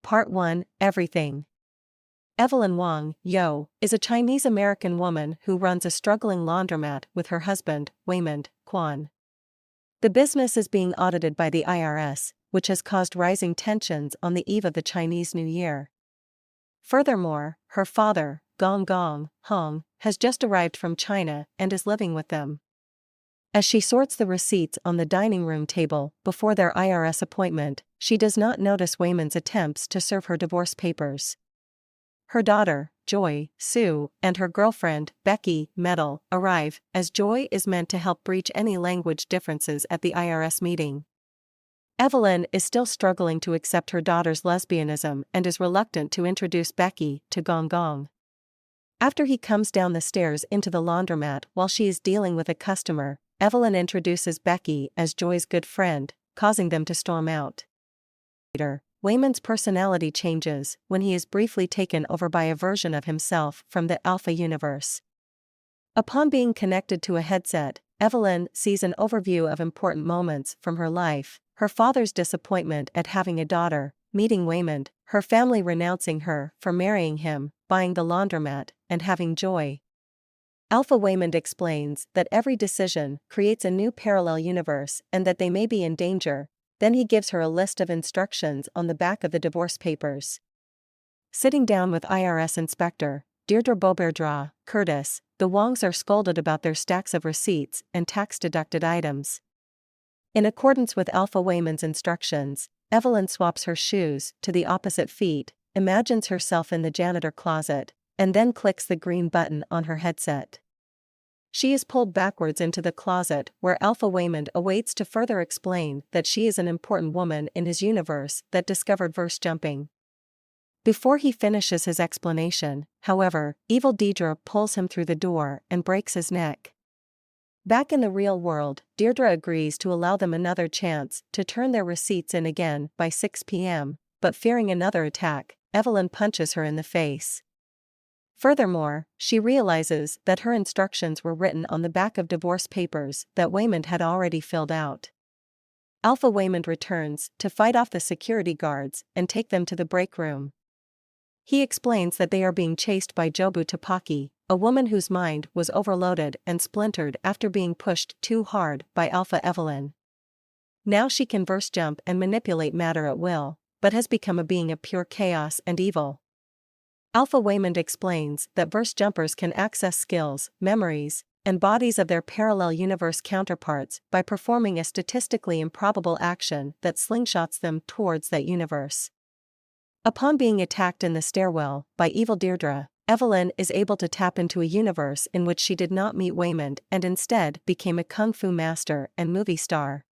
Part 1, Everything. Evelyn Wang, Yo, is a Chinese-American woman who runs a struggling laundromat with her husband, Waymond Quan. The business is being audited by the IRS, which has caused rising tensions on the eve of the Chinese New Year. Furthermore, her father, Gong Gong Hong, has just arrived from China and is living with them. As she sorts the receipts on the dining room table before their IRS appointment, she does not notice Waymond's attempts to serve her divorce papers. Her daughter, Joy, Sue, and her girlfriend, Becky, Metal, arrive, as Joy is meant to help breach any language differences at the IRS meeting. Evelyn is still struggling to accept her daughter's lesbianism and is reluctant to introduce Becky to Gong Gong. After he comes down the stairs into the laundromat while she is dealing with a customer, Evelyn introduces Becky as Joy's good friend, causing them to storm out. Later, Waymond's personality changes when he is briefly taken over by a version of himself from the Alpha universe. Upon being connected to a headset, Evelyn sees an overview of important moments from her life: her father's disappointment at having a daughter, meeting Waymond, her family renouncing her for marrying him, buying the laundromat, and having Joy. Alpha Waymond explains that every decision creates a new parallel universe and that they may be in danger. Then he gives her a list of instructions on the back of the divorce papers. Sitting down with IRS Inspector Deirdre Beauberdra Curtis, the Wangs are scolded about their stacks of receipts and tax-deducted items. In accordance with Alpha Waymond's instructions, Evelyn swaps her shoes to the opposite feet, imagines herself in the janitor closet, and then clicks the green button on her headset. She is pulled backwards into the closet where Alpha Waymond awaits to further explain that she is an important woman in his universe that discovered verse jumping. Before he finishes his explanation, however, Evil Deirdre pulls him through the door and breaks his neck. Back in the real world, Deirdre agrees to allow them another chance to turn their receipts in again by 6 p.m., but fearing another attack, Evelyn punches her in the face. Furthermore, she realizes that her instructions were written on the back of divorce papers that Waymond had already filled out. Alpha Waymond returns to fight off the security guards and take them to the break room. He explains that they are being chased by Jobu Tapaki, a woman whose mind was overloaded and splintered after being pushed too hard by Alpha Evelyn. Now she can verse jump and manipulate matter at will, but has become a being of pure chaos and evil. Alpha Waymond explains that verse jumpers can access skills, memories, and bodies of their parallel universe counterparts by performing a statistically improbable action that slingshots them towards that universe. Upon being attacked in the stairwell by Evil Deirdre, Evelyn is able to tap into a universe in which she did not meet Waymond and instead became a kung fu master and movie star.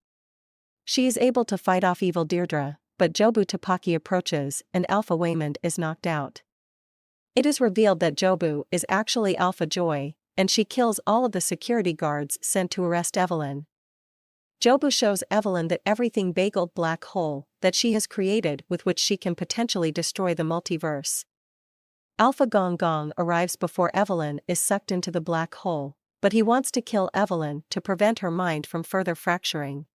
She is able to fight off Evil Deirdre, but Jobu Tapaki approaches and Alpha Waymond is knocked out. It is revealed that Jobu is actually Alpha Joy, and she kills all of the security guards sent to arrest Evelyn. Jobu shows Evelyn that everything bagel black hole that she has created with which she can potentially destroy the multiverse. Alpha Gong Gong arrives before Evelyn is sucked into the black hole, but he wants to kill Evelyn to prevent her mind from further fracturing.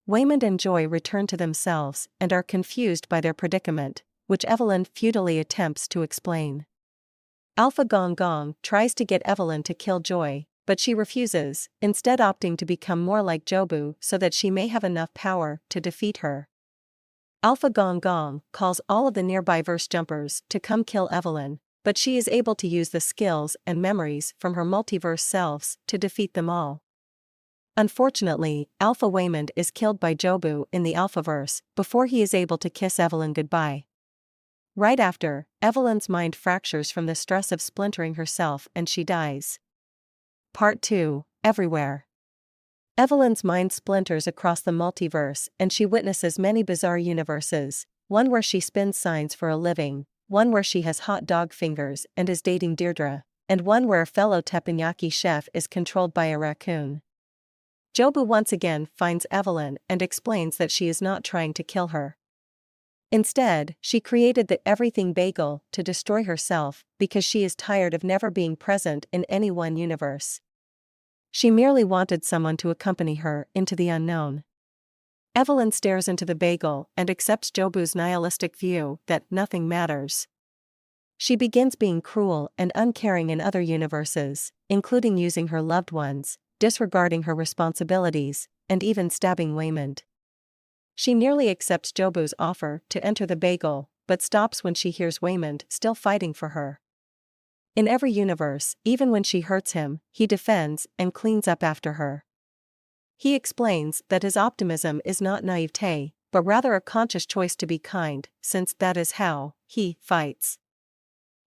Waymond and Joy return to themselves and are confused by their predicament, which Evelyn futilely attempts to explain. Alpha Gong Gong tries to get Evelyn to kill Joy, but she refuses, instead opting to become more like Jobu so that she may have enough power to defeat her. Alpha Gong Gong calls all of the nearby verse jumpers to come kill Evelyn, but she is able to use the skills and memories from her multiverse selves to defeat them all. Unfortunately, Alpha Waymond is killed by Jobu in the Alphaverse before he is able to kiss Evelyn goodbye. Right after, Evelyn's mind fractures from the stress of splintering herself and she dies. Part 2, Everywhere. Evelyn's mind splinters across the multiverse and she witnesses many bizarre universes, one where she spins signs for a living, one where she has hot dog fingers and is dating Deirdre, and one where a fellow teppanyaki chef is controlled by a raccoon. Jobu once again finds Evelyn and explains that she is not trying to kill her. Instead, she created the Everything Bagel to destroy herself because she is tired of never being present in any one universe. She merely wanted someone to accompany her into the unknown. Evelyn stares into the bagel and accepts Jobu's nihilistic view that nothing matters. She begins being cruel and uncaring in other universes, including using her loved ones, disregarding her responsibilities, and even stabbing Waymond. She nearly accepts Jobu's offer to enter the bagel, but stops when she hears Waymond still fighting for her. In every universe, even when she hurts him, he defends and cleans up after her. He explains that his optimism is not naivete, but rather a conscious choice to be kind, since that is how he fights.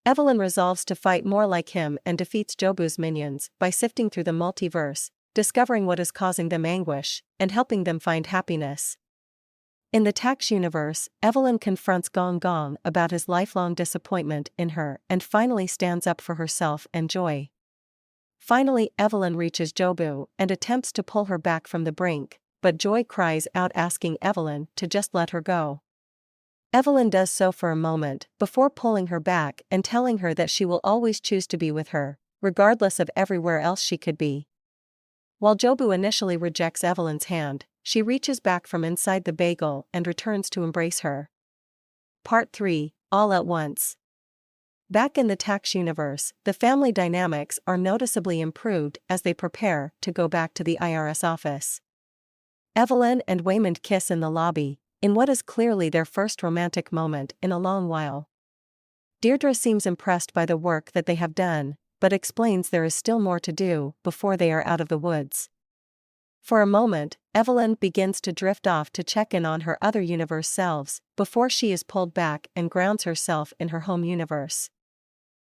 Evelyn resolves to fight more like him and defeats Jobu's minions by sifting through the multiverse, discovering what is causing them anguish, and helping them find happiness. In the Tax universe, Evelyn confronts Gong Gong about his lifelong disappointment in her and finally stands up for herself and Joy. Finally, Evelyn reaches Jobu and attempts to pull her back from the brink, but Joy cries out asking Evelyn to just let her go. Evelyn does so for a moment before pulling her back and telling her that she will always choose to be with her, regardless of everywhere else she could be. While Jobu initially rejects Evelyn's hand, she reaches back from inside the bagel and returns to embrace her. Part 3, All at Once. Back in the Tax universe, the family dynamics are noticeably improved as they prepare to go back to the IRS office. Evelyn and Waymond kiss in the lobby, in what is clearly their first romantic moment in a long while. Deirdre seems impressed by the work that they have done, but explains there is still more to do before they are out of the woods. For a moment, Evelyn begins to drift off to check in on her other universe selves, before she is pulled back and grounds herself in her home universe.